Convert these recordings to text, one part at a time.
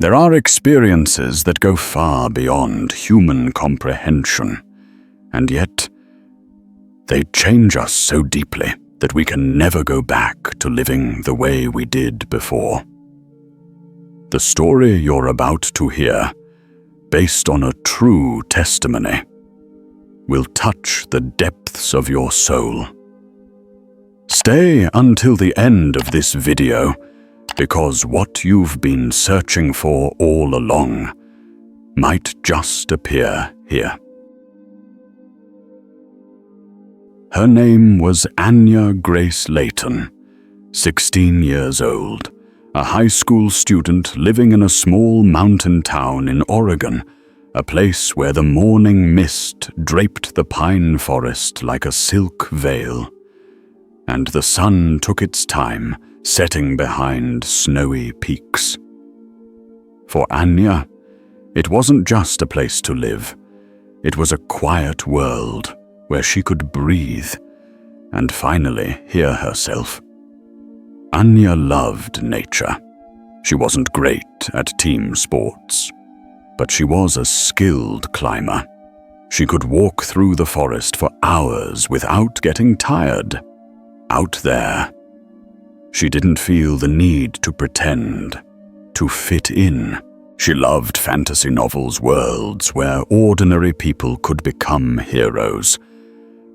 There are experiences that go far beyond human comprehension, and yet they change us so deeply that we can never go back to living the way we did before. The story you're about to hear, based on a true testimony, will touch the depths of your soul. Stay until the end of this video, because what you've been searching for all along might just appear here. Her name was Anya Grace Layton, 16 years old, a high school student living in a small mountain town in Oregon, a place where the morning mist draped the pine forest like a silk veil, and the sun took its time setting behind snowy peaks. For Anya, it wasn't just a place to live. It was a quiet world where she could breathe and finally hear herself. Anya loved nature. She wasn't great at team sports, but she was a skilled climber. She could walk through the forest for hours without getting tired. Out there, she didn't feel the need to pretend, to fit in. She loved fantasy novels' worlds where ordinary people could become heroes,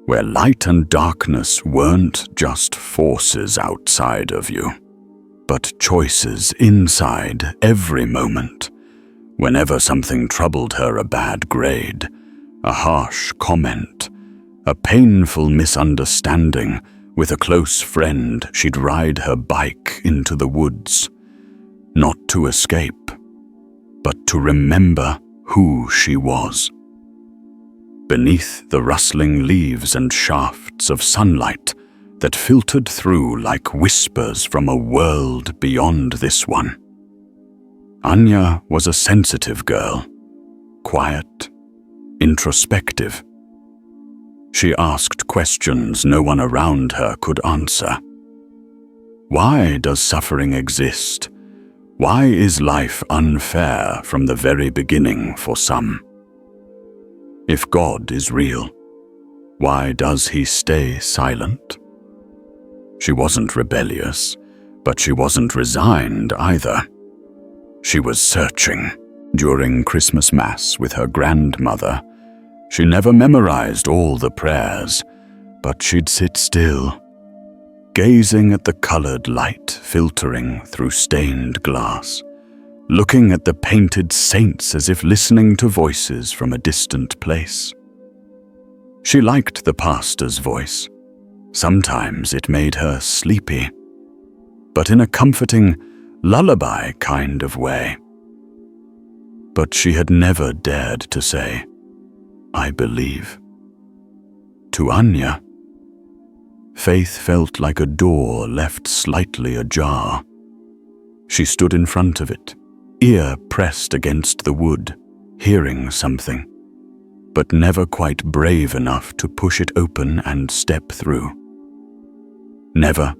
where light and darkness weren't just forces outside of you, but choices inside every moment. Whenever something troubled her, a bad grade, a harsh comment, a painful misunderstanding, with a close friend, she'd ride her bike into the woods, not to escape, but to remember who she was. Beneath the rustling leaves and shafts of sunlight that filtered through like whispers from a world beyond this one. Anya was a sensitive girl, quiet, introspective. She asked questions no one around her could answer. Why does suffering exist? Why is life unfair from the very beginning for some? If God is real, why does he stay silent? She wasn't rebellious, but she wasn't resigned either. She was searching. During Christmas Mass with her grandmother, she never memorized all the prayers, but she'd sit still, gazing at the colored light filtering through stained glass, looking at the painted saints as if listening to voices from a distant place. She liked the pastor's voice. Sometimes it made her sleepy, but in a comforting, lullaby kind of way. But she had never dared to say, "I believe." To Anya, faith felt like a door left slightly ajar. She stood in front of it, ear pressed against the wood, hearing something, but never quite brave enough to push it open and step through. Never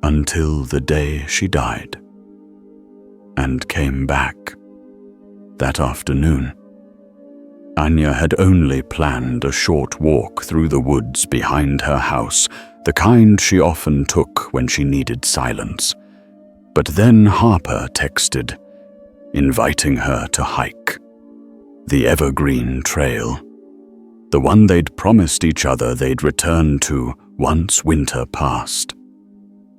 until the day she died and came back that afternoon. Anya had only planned a short walk through the woods behind her house, the kind she often took when she needed silence. But then Harper texted, inviting her to hike. The evergreen trail, the one they'd promised each other they'd return to once winter passed.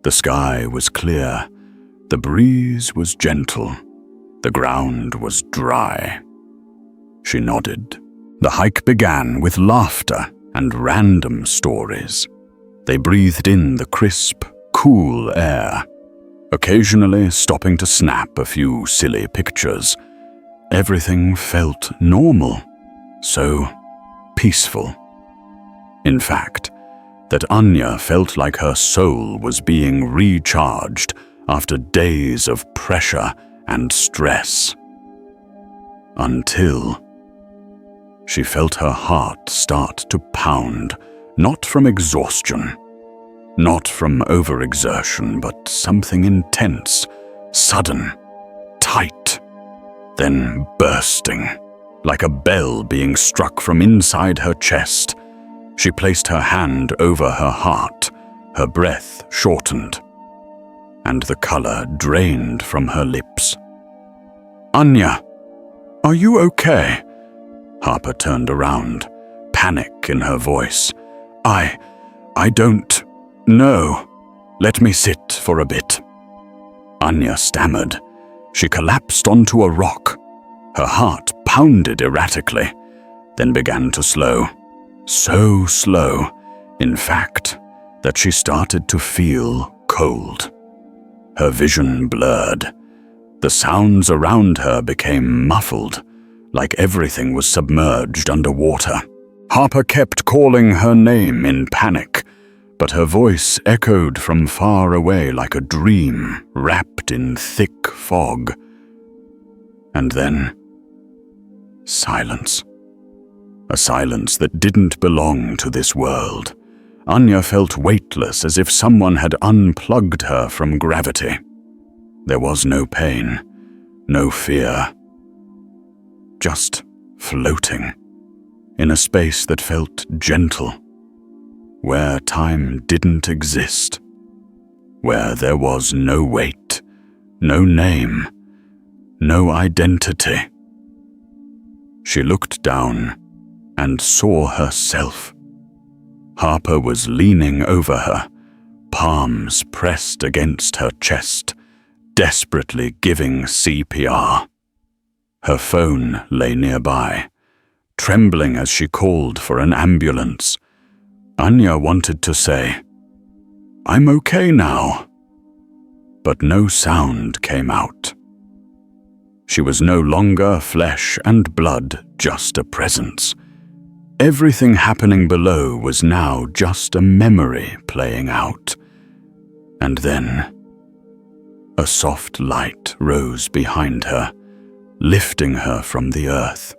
The sky was clear, the breeze was gentle, the ground was dry. She nodded. The hike began with laughter and random stories. They breathed in the crisp, cool air, occasionally stopping to snap a few silly pictures. Everything felt normal, so peaceful. In fact, that Anya felt like her soul was being recharged after days of pressure and stress. Until she felt her heart start to pound, not from exhaustion, not from overexertion, but something intense, sudden, tight, then bursting, like a bell being struck from inside her chest. She placed her hand over her heart, her breath shortened, and the color drained from her lips. "Anya, are you okay?" Harper turned around, panic in her voice. I don't know. Let me sit for a bit." Anya stammered. She collapsed onto a rock. Her heart pounded erratically, then began to slow. So slow, in fact, that she started to feel cold. Her vision blurred. The sounds around her became muffled, like everything was submerged underwater. Harper kept calling her name in panic, but her voice echoed from far away like a dream wrapped in thick fog. And then, silence. A silence that didn't belong to this world. Anya felt weightless, as if someone had unplugged her from gravity. There was no pain, no fear. Just floating, in a space that felt gentle, where time didn't exist, where there was no weight, no name, no identity. She looked down and saw herself. Harper was leaning over her, palms pressed against her chest, desperately giving CPR. Her phone lay nearby, trembling as she called for an ambulance. Anya wanted to say, "I'm okay now," but no sound came out. She was no longer flesh and blood, just a presence. Everything happening below was now just a memory playing out. And then, a soft light rose behind her, lifting her from the earth.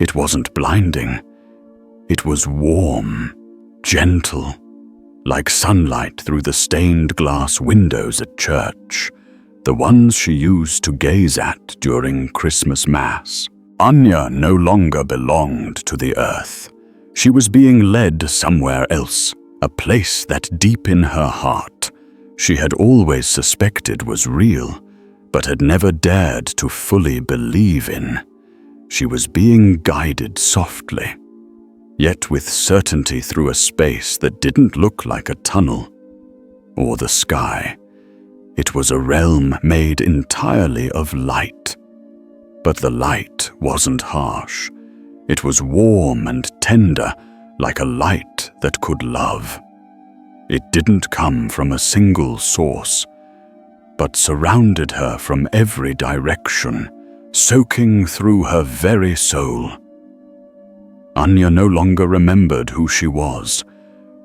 It wasn't blinding. It was warm, gentle, like sunlight through the stained glass windows at church, the ones she used to gaze at during Christmas Mass. Anya no longer belonged to the earth. She was being led somewhere else, a place that deep in her heart she had always suspected was real, but had never dared to fully believe in. She was being guided softly, yet with certainty through a space that didn't look like a tunnel or the sky. It was a realm made entirely of light. But the light wasn't harsh. It was warm and tender, like a light that could love. It didn't come from a single source, but surrounded her from every direction, soaking through her very soul. Anya no longer remembered who she was,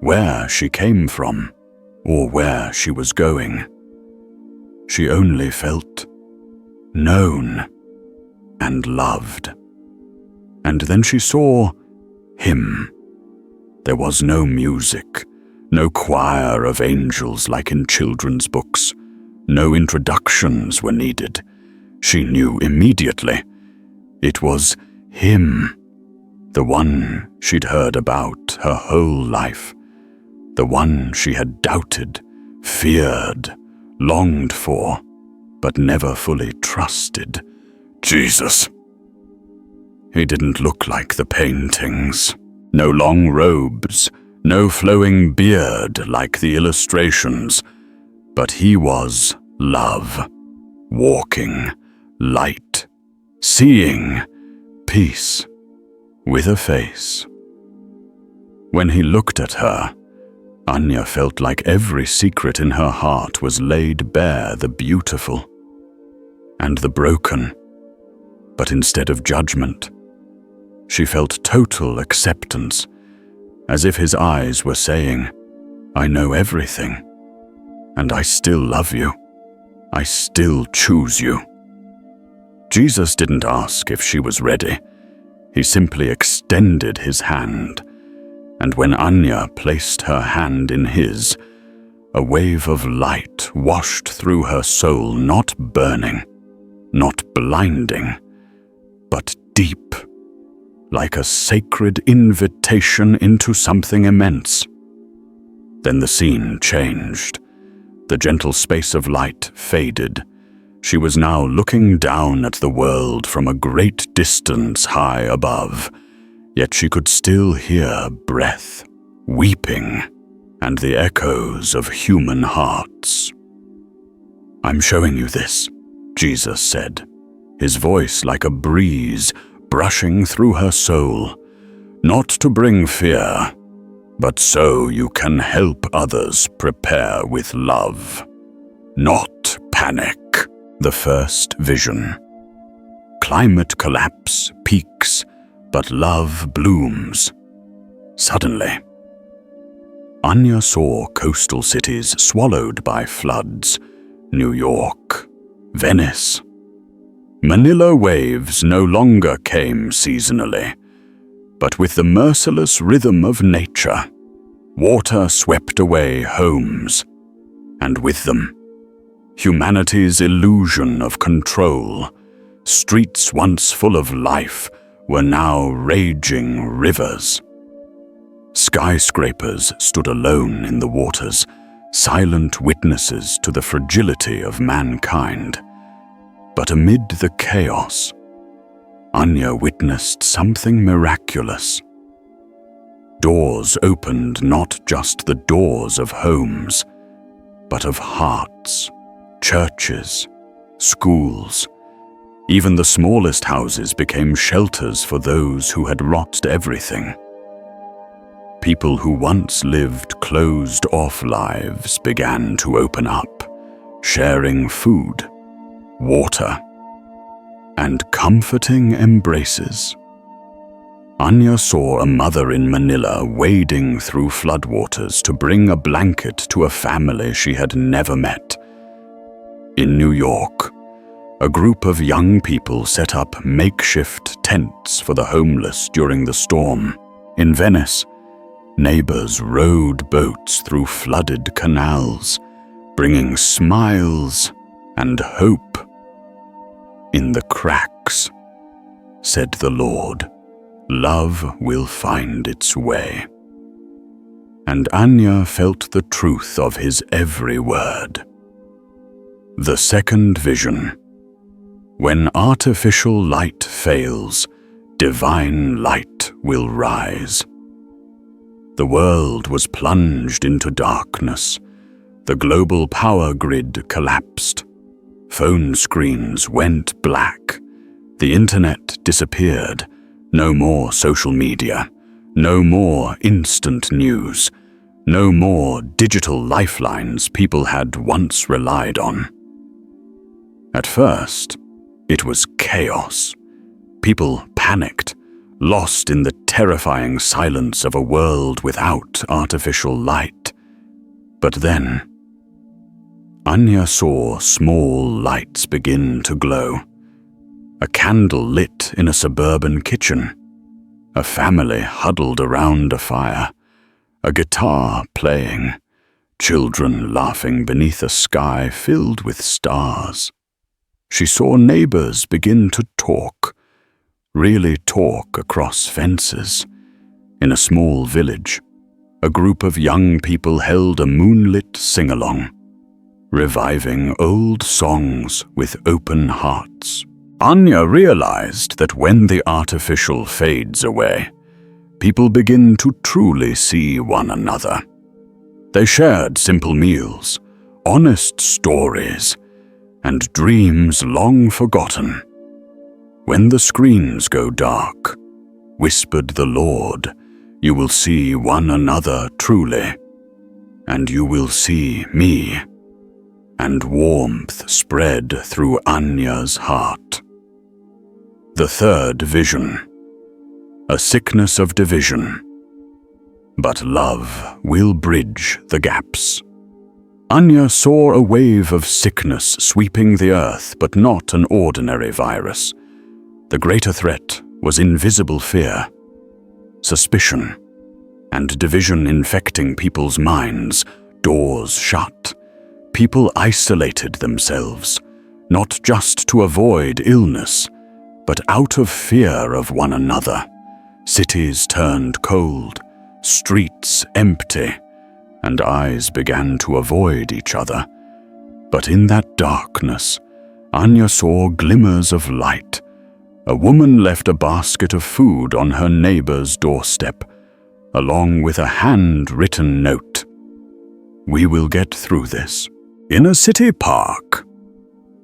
where she came from, or where she was going. She only felt known and loved. And then she saw him. There was no music, no choir of angels like in children's books. No introductions were needed. She knew immediately. It was him, the one she'd heard about her whole life, the one she had doubted, feared, longed for, but never fully trusted. Jesus. He didn't look like the paintings. No long robes, no flowing beard like the illustrations, but he was love, walking, light, seeing, peace, with a face. When he looked at her, Anya felt like every secret in her heart was laid bare, the beautiful and the broken. But instead of judgment, she felt total acceptance, as if his eyes were saying, "I know everything, and I still love you. I still choose you." Jesus didn't ask if she was ready. He simply extended his hand, and when Anya placed her hand in his, a wave of light washed through her soul, not burning, not blinding, but deep, like a sacred invitation into something immense. Then the scene changed. The gentle space of light faded. She was now looking down at the world from a great distance high above, yet she could still hear breath, weeping, and the echoes of human hearts. "I'm showing you this," Jesus said, his voice like a breeze brushing through her soul, "not to bring fear, but so you can help others prepare with love, not panic." The first vision. Climate collapse peaks, but love blooms. Suddenly, Anya saw coastal cities swallowed by floods. New York, Venice. Manila waves no longer came seasonally, but with the merciless rhythm of nature, water swept away homes, and with them, humanity's illusion of control. Streets once full of life were now raging rivers. Skyscrapers stood alone in the waters, silent witnesses to the fragility of mankind. But amid the chaos, Anya witnessed something miraculous. Doors opened, not just the doors of homes, but of hearts. Churches, schools, even the smallest houses became shelters for those who had lost everything. People who once lived closed-off lives began to open up, sharing food, water, and comforting embraces. Anya saw a mother in Manila wading through floodwaters to bring a blanket to a family she had never met. In New York, a group of young people set up makeshift tents for the homeless during the storm. In Venice, neighbors rowed boats through flooded canals, bringing smiles and hope. "In the cracks," said the Lord, "love will find its way." And Anya felt the truth of his every word. The second vision. When artificial light fails, divine light will rise. The world was plunged into darkness. The global power grid collapsed. Phone screens went black. The internet disappeared. No more social media. No more instant news. No more digital lifelines people had once relied on. At first, it was chaos. People panicked, lost in the terrifying silence of a world without artificial light. But then, Anya saw small lights begin to glow. A candle lit in a suburban kitchen. A family huddled around a fire. A guitar playing. Children laughing beneath a sky filled with stars. She saw neighbors begin to talk, really talk across fences. In a small village, a group of young people held a moonlit sing-along, reviving old songs with open hearts. Anya realized that when the artificial fades away, people begin to truly see one another. They shared simple meals, honest stories, and dreams long forgotten. "When the screens go dark," whispered the Lord, "you will see one another truly, and you will see me." And warmth spread through Anya's heart. The third vision. A sickness of division. But love will bridge the gaps. Anya saw a wave of sickness sweeping the earth, but not an ordinary virus. The greater threat was invisible fear, suspicion, and division infecting people's minds. Doors shut. People isolated themselves. not just to avoid illness, but out of fear of one another. Cities turned cold, streets empty, and eyes began to avoid each other. But in that darkness, Anya saw glimmers of light. A woman left a basket of food on her neighbor's doorstep, along with a handwritten note. "We will get through this." In a city park,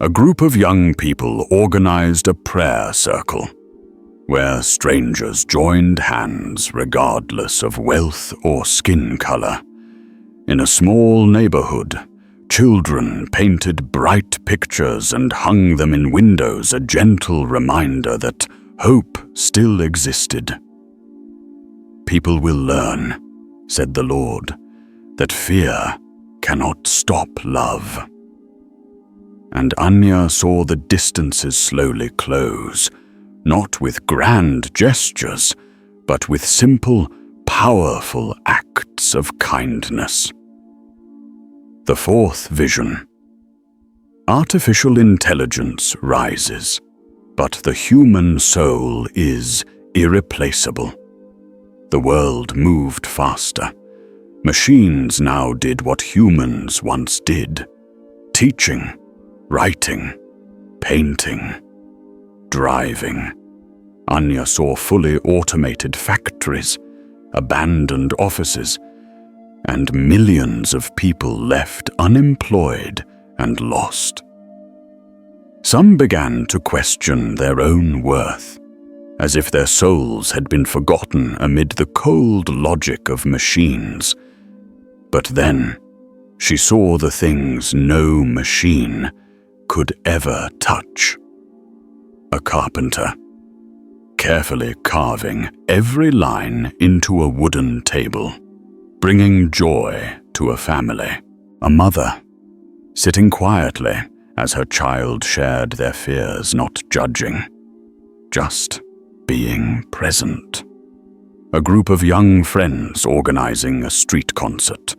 a group of young people organized a prayer circle, where strangers joined hands regardless of wealth or skin color. In a small neighborhood, children painted bright pictures and hung them in windows, a gentle reminder that hope still existed. "People will learn," said the Lord, "that fear cannot stop love." And Anya saw the distances slowly close, not with grand gestures, but with simple, powerful acts of kindness. The fourth vision. Artificial intelligence rises, but the human soul is irreplaceable. The world moved faster. Machines now did what humans once did: teaching, writing, painting, driving. Anya saw fully automated factories, abandoned offices, and millions of people left unemployed and lost. Some began to question their own worth, as if their souls had been forgotten amid the cold logic of machines. But then she saw the things no machine could ever touch. A carpenter, carefully carving every line into a wooden table, bringing joy to a family. A mother, sitting quietly as her child shared their fears, not judging, just being present. A group of young friends organizing a street concert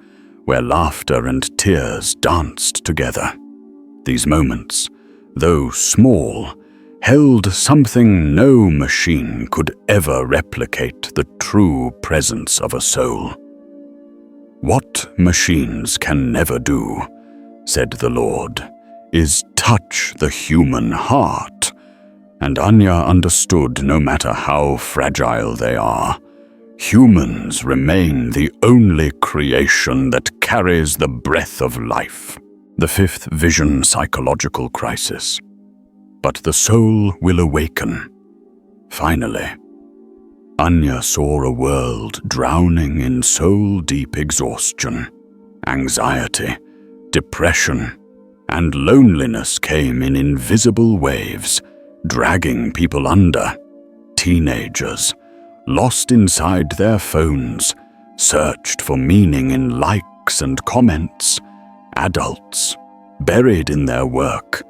where laughter and tears danced together. These moments, though small, held something no machine could ever replicate: the true presence of a soul. "What machines can never do," said the Lord, "is touch the human heart." And Anya understood, no matter how fragile they are, humans remain the only creation that carries the breath of life. The fifth vision: psychological crisis. But the soul will awaken. Finally, Anya saw a world drowning in soul-deep exhaustion. Anxiety, depression, and loneliness came in invisible waves, dragging people under. Teenagers, lost inside their phones, searched for meaning in likes and comments. Adults, buried in their work,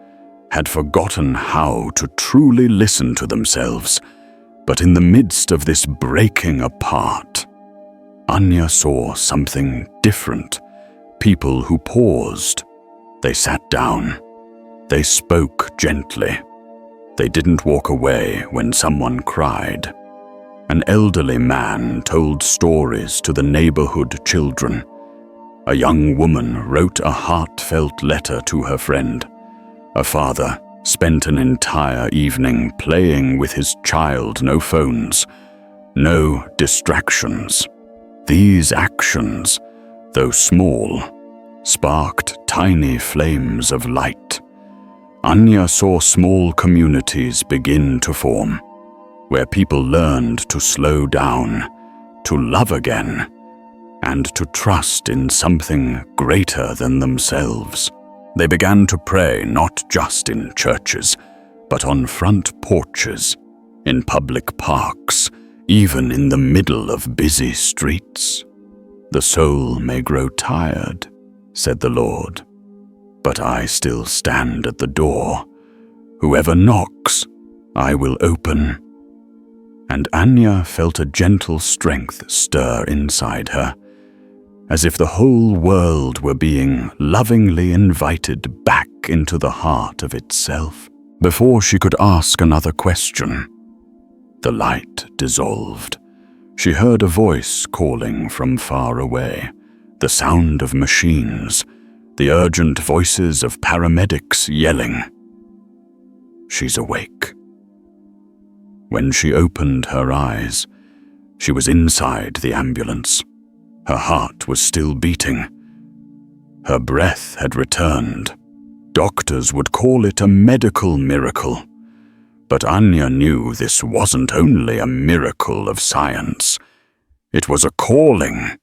had forgotten how to truly listen to themselves. But in the midst of this breaking apart, Anya saw something different. People who paused. They sat down. They spoke gently. They didn't walk away when someone cried. An elderly man told stories to the neighborhood children. A young woman wrote a heartfelt letter to her friend. A father spent an entire evening playing with his child. No phones, no distractions. These actions, though small, sparked tiny flames of light. Anya saw small communities begin to form, where people learned to slow down, to love again, and to trust in something greater than themselves. They began to pray not just in churches, but on front porches, in public parks, even in the middle of busy streets. "The soul may grow tired," said the Lord, "but I still stand at the door. Whoever knocks, I will open." And Anya felt a gentle strength stir inside her. as if the whole world were being lovingly invited back into the heart of itself. Before she could ask another question, the light dissolved. She heard a voice calling from far away, the sound of machines, the urgent voices of paramedics yelling. She's awake. When she opened her eyes, she was inside the ambulance. Her heart was still beating. Her breath had returned. Doctors would call it a medical miracle. But Anya knew this wasn't only a miracle of science. It was a calling,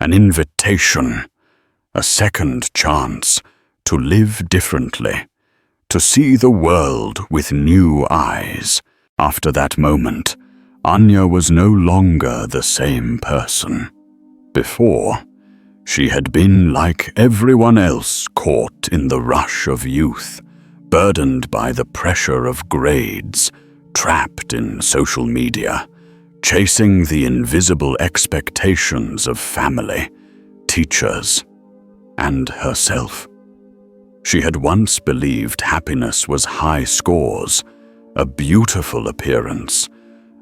an invitation, a second chance to live differently, to see the world with new eyes. After that moment, Anya was no longer the same person. Before, she had been like everyone else, caught in the rush of youth, burdened by the pressure of grades, trapped in social media, chasing the invisible expectations of family, teachers, and herself. She had once believed happiness was high scores, a beautiful appearance,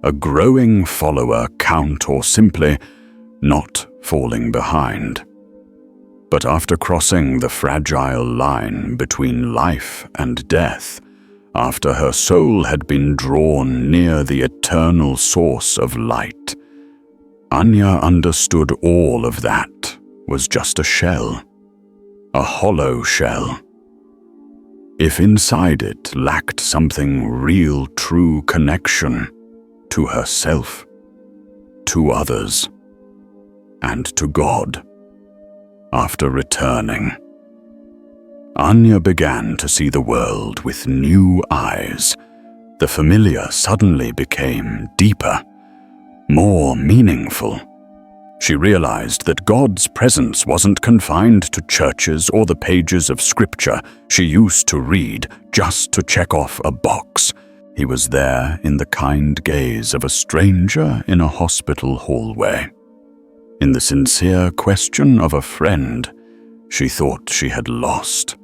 a growing follower count, or simply not falling behind. But after crossing the fragile line between life and death, after her soul had been drawn near the eternal source of light, Anya understood all of that was just a shell, a hollow shell. If inside it lacked something real, true connection to herself, to others, and to God. After returning, Anya began to see the world with new eyes. The familiar suddenly became deeper, more meaningful. She realized that God's presence wasn't confined to churches or the pages of scripture she used to read just to check off a box. He was there in the kind gaze of a stranger in a hospital hallway, in the sincere question of a friend she thought she had lost,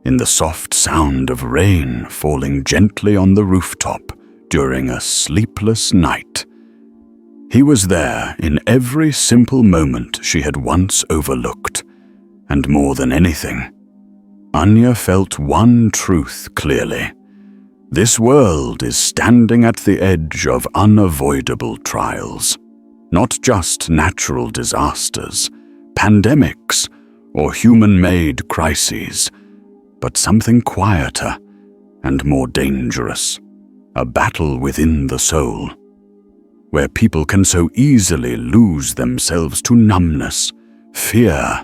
in the soft sound of rain falling gently on the rooftop during a sleepless night. He was there in every simple moment she had once overlooked, and more than anything, Anya felt one truth clearly. This world is standing at the edge of unavoidable trials, not just natural disasters, pandemics, or human-made crises, but something quieter and more dangerous, a battle within the soul, where people can so easily lose themselves to numbness, fear,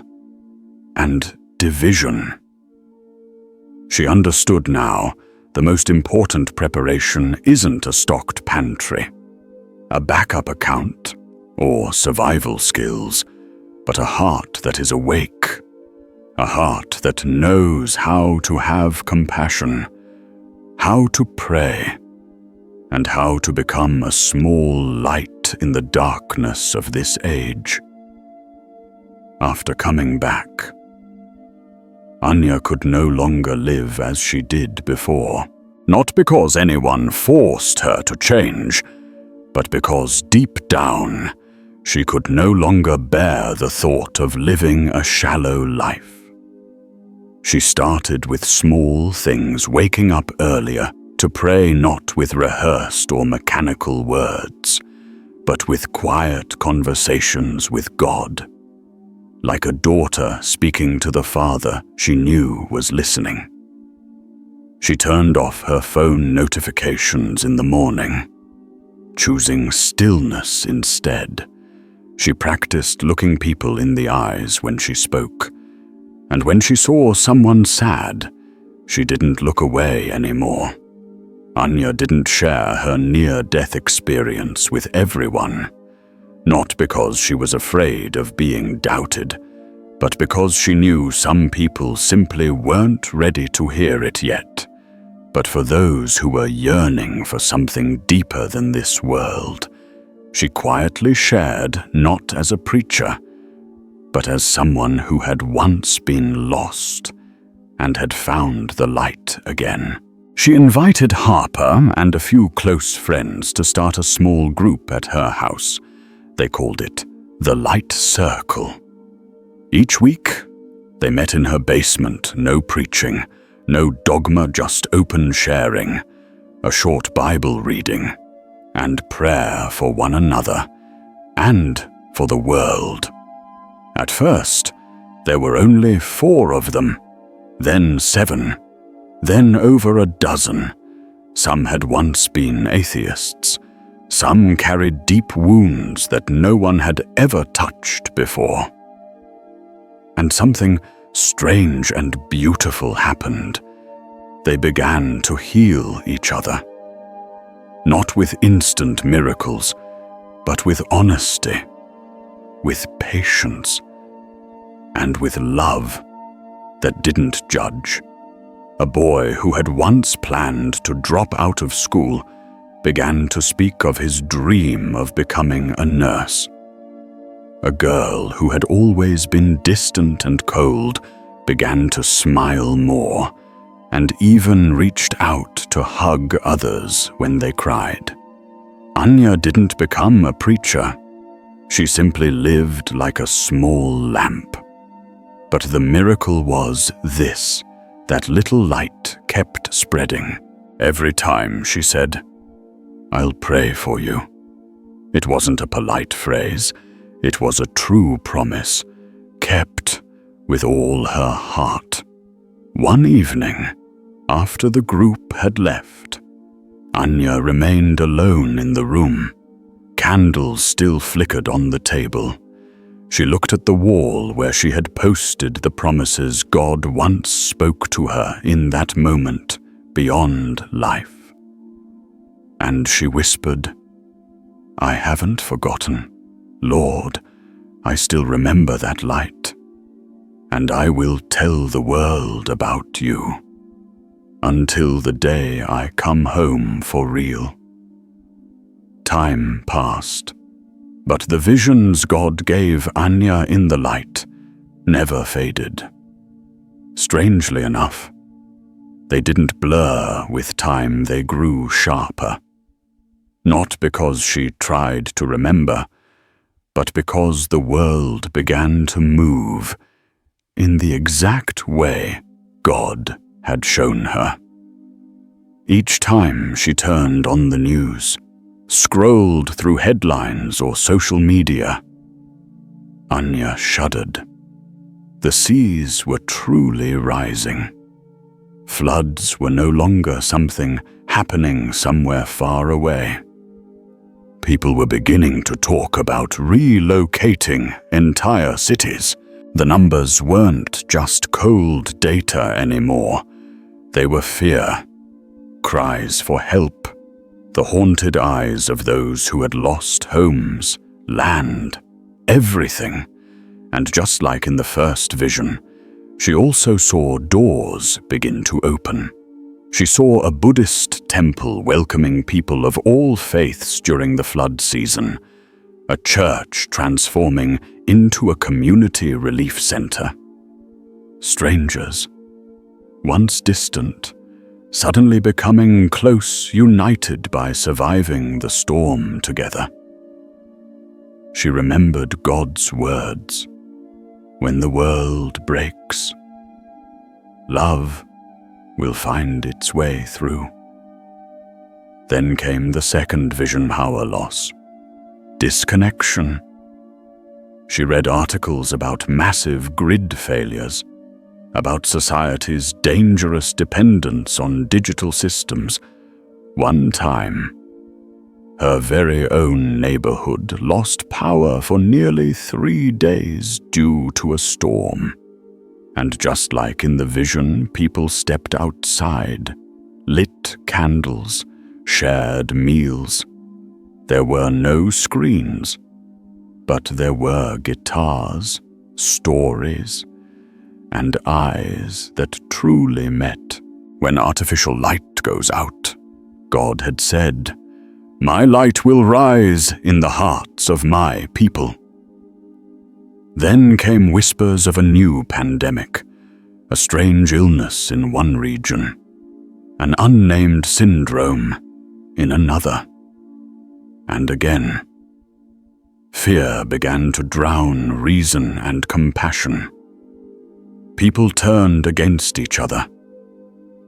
and division. She understood now the most important preparation isn't a stocked pantry, a backup account, or survival skills, but a heart that is awake, a heart that knows how to have compassion, how to pray, and how to become a small light in the darkness of this age. After coming back, Anya could no longer live as she did before, not because anyone forced her to change, but because deep down, she could no longer bear the thought of living a shallow life. She started with small things, waking up earlier to pray not with rehearsed or mechanical words, but with quiet conversations with God, like a daughter speaking to the father she knew was listening. She turned off her phone notifications in the morning, choosing stillness instead. She practiced looking people in the eyes when she spoke, and when she saw someone sad, she didn't look away anymore. Anya didn't share her near-death experience with everyone, not because she was afraid of being doubted, but because she knew some people simply weren't ready to hear it yet. But for those who were yearning for something deeper than this world, she quietly shared, not as a preacher, but as someone who had once been lost and had found the light again. She invited Harper and a few close friends to start a small group at her house. They called it the Light Circle. Each week, they met in her basement, no preaching, no dogma, just open sharing, a short Bible reading, and prayer for one another and for the world. At first, there were only 4 of them, then 7, then over a dozen. Some had once been atheists. Some carried deep wounds that no one had ever touched before. And something strange and beautiful happened. They began to heal each other. Not with instant miracles, but with honesty, with patience, and with love that didn't judge. A boy who had once planned to drop out of school began to speak of his dream of becoming a nurse. A girl who had always been distant and cold began to smile more, and even reached out to hug others when they cried. Anya didn't become a preacher. She simply lived like a small lamp. But the miracle was this: that little light kept spreading. Every time she said, "I'll pray for you." It wasn't a polite phrase. It was a true promise, kept with all her heart. One evening, after the group had left, Anya remained alone in the room. Candles still flickered on the table. She looked at the wall where she had posted the promises God once spoke to her in that moment beyond life. And she whispered, "I haven't forgotten. Lord, I still remember that light, and I will tell the world about you until the day I come home for real." Time passed, but the visions God gave Anya in the light never faded. Strangely enough, they didn't blur with time, they grew sharper. Not because she tried to remember, but because the world began to move in the exact way God had shown her. Each time she turned on the news, scrolled through headlines or social media, Anya shuddered. The seas were truly rising. Floods were no longer something happening somewhere far away. People were beginning to talk about relocating entire cities. The numbers weren't just cold data anymore. They were fear, cries for help, the haunted eyes of those who had lost homes, land, everything. And just like in the first vision, she also saw doors begin to open. She saw a Buddhist temple welcoming people of all faiths during the flood season, a church transforming into a community relief center. Strangers, once distant, suddenly becoming close, united by surviving the storm together. She remembered God's words, "When the world breaks, love will find its way through." Then came the second vision: power loss, disconnection. She read articles about massive grid failures, about society's dangerous dependence on digital systems. One time, her very own neighborhood lost power for nearly 3 days due to a storm. And just like in the vision, people stepped outside, lit candles, shared meals. There were no screens, but there were guitars, stories, and eyes that truly met. When artificial light goes out, God had said, "My light will rise in the hearts of my people." Then came whispers of a new pandemic, a strange illness in one region, an unnamed syndrome in another. And again, fear began to drown reason and compassion. People turned against each other,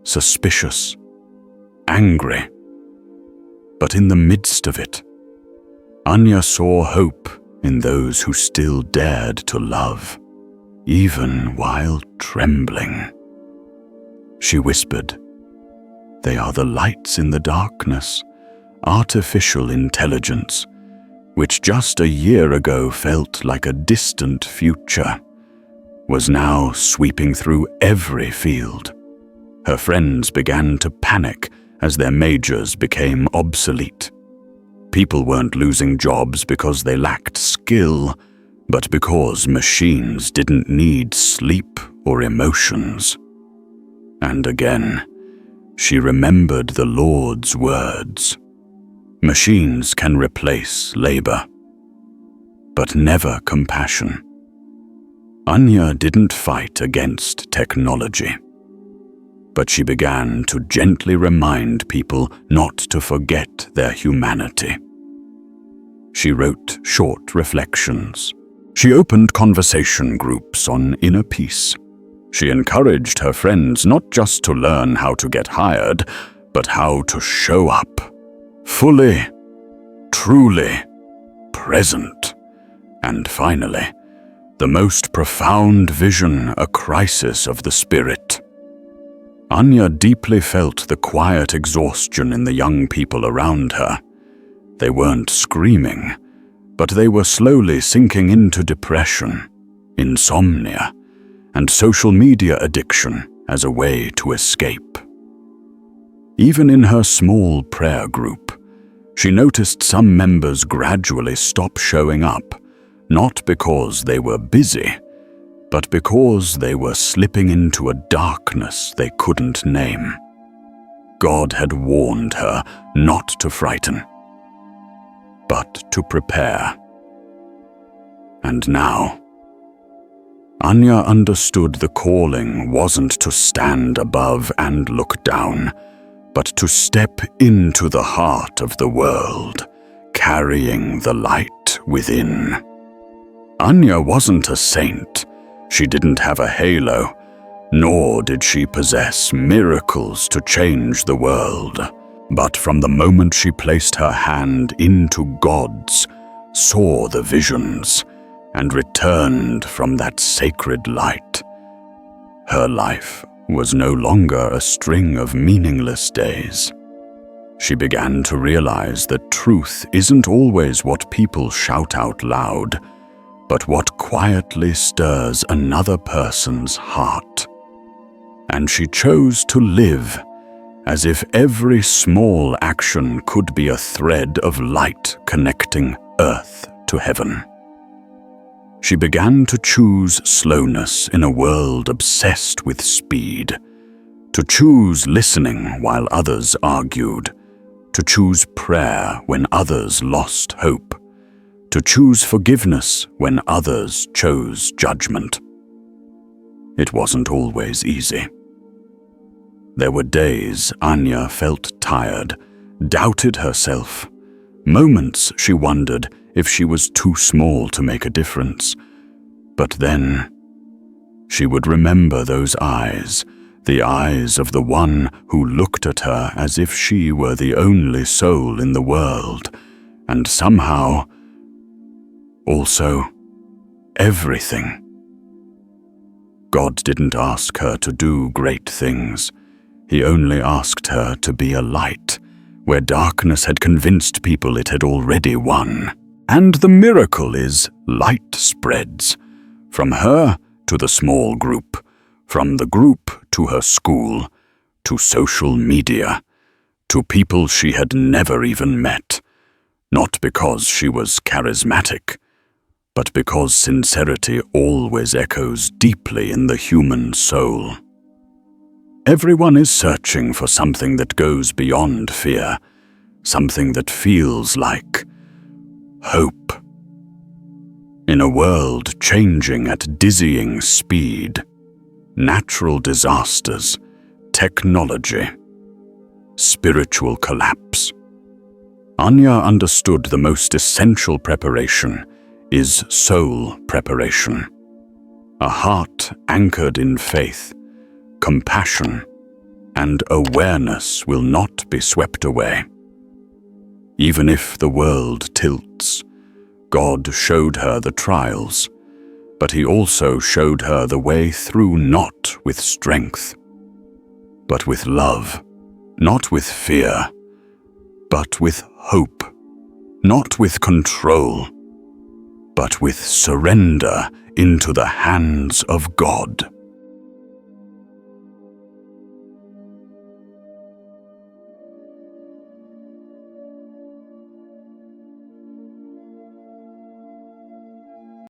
suspicious, angry. But in the midst of it, Anya saw hope in those who still dared to love, even while trembling. She whispered, "They are the lights in the darkness, artificial intelligence, which just a year ago felt like a distant future, was now sweeping through every field." Her friends began to panic as their majors became obsolete. People weren't losing jobs because they lacked skill, but because machines didn't need sleep or emotions. And again, she remembered the Lord's words. Machines can replace labor, but never compassion. Anya didn't fight against technology, but she began to gently remind people not to forget their humanity. She wrote short reflections. She opened conversation groups on inner peace. She encouraged her friends not just to learn how to get hired, but how to show up, fully, truly, present. And finally, the most profound vision, a crisis of the spirit. Anya deeply felt the quiet exhaustion in the young people around her. They weren't screaming, but they were slowly sinking into depression, insomnia, and social media addiction as a way to escape. Even in her small prayer group, she noticed some members gradually stop showing up, not because they were busy, but because they were slipping into a darkness they couldn't name. God had warned her not to frighten, but to prepare. And now, Anya understood the calling wasn't to stand above and look down, but to step into the heart of the world, carrying the light within. Anya wasn't a saint. She didn't have a halo, nor did she possess miracles to change the world. But from the moment she placed her hand into God's, saw the visions, and returned from that sacred light, her life was no longer a string of meaningless days. She began to realize that truth isn't always what people shout out loud, but what quietly stirs another person's heart. And she chose to live as if every small action could be a thread of light connecting earth to heaven. She began to choose slowness in a world obsessed with speed, to choose listening while others argued, to choose prayer when others lost hope, to choose forgiveness when others chose judgment. It wasn't always easy. There were days Anya felt tired, doubted herself. Moments she wondered if she was too small to make a difference. But then she would remember those eyes, the eyes of the one who looked at her as if she were the only soul in the world, and somehow also everything. God didn't ask her to do great things. He only asked her to be a light, where darkness had convinced people it had already won. And the miracle is, light spreads, from her to the small group, from the group to her school, to social media, to people she had never even met, not because she was charismatic, but because sincerity always echoes deeply in the human soul. Everyone is searching for something that goes beyond fear, something that feels like hope. In a world changing at dizzying speed, natural disasters, technology, spiritual collapse, Anya understood the most essential preparation is soul preparation. A heart anchored in faith, compassion, and awareness will not be swept away. Even if the world tilts, God showed her the trials, but He also showed her the way through, not with strength, but with love, not with fear, but with hope, not with control, but with surrender into the hands of God.